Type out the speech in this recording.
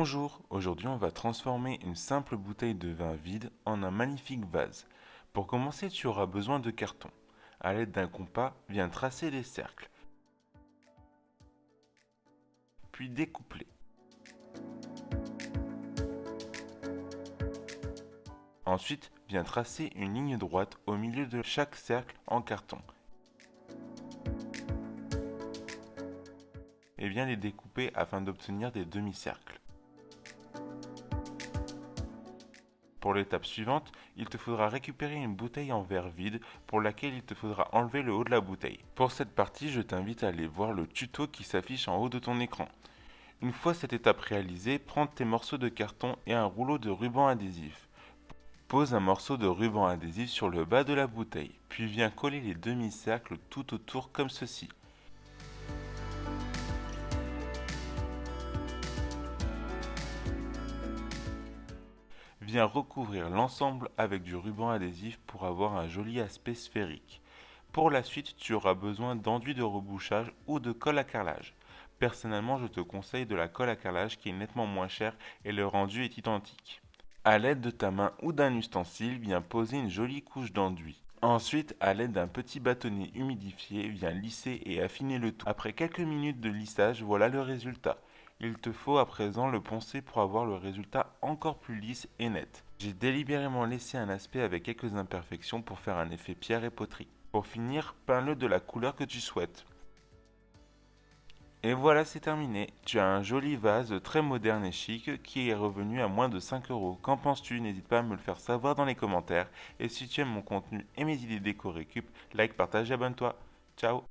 Bonjour, aujourd'hui on va transformer une simple bouteille de vin vide en un magnifique vase. Pour commencer, tu auras besoin de carton. À l'aide d'un compas, viens tracer des cercles, puis découpe-les. Ensuite, viens tracer une ligne droite au milieu de chaque cercle en carton et viens les découper afin d'obtenir des demi-cercles. Pour l'étape suivante, il te faudra récupérer une bouteille en verre vide pour laquelle il te faudra enlever le haut de la bouteille. Pour cette partie, je t'invite à aller voir le tuto qui s'affiche en haut de ton écran. Une fois cette étape réalisée, prends tes morceaux de carton et un rouleau de ruban adhésif. Pose un morceau de ruban adhésif sur le bas de la bouteille, puis viens coller les demi-cercles tout autour comme ceci. Viens recouvrir l'ensemble avec du ruban adhésif pour avoir un joli aspect sphérique. Pour la suite, tu auras besoin d'enduit de rebouchage ou de colle à carrelage. Personnellement, je te conseille de la colle à carrelage qui est nettement moins chère et le rendu est identique. À l'aide de ta main ou d'un ustensile, viens poser une jolie couche d'enduit. Ensuite, à l'aide d'un petit bâtonnet humidifié, viens lisser et affiner le tout. Après quelques minutes de lissage, voilà le résultat. Il te faut à présent le poncer pour avoir le résultat encore plus lisse et net. J'ai délibérément laissé un aspect avec quelques imperfections pour faire un effet pierre et poterie. Pour finir, peins-le de la couleur que tu souhaites. Et voilà, c'est terminé. Tu as un joli vase très moderne et chic qui est revenu à moins de 5 euros. Qu'en penses-tu? N'hésite pas à me le faire savoir dans les commentaires. Et si tu aimes mon contenu et mes idées déco récup, like, partage et abonne-toi. Ciao!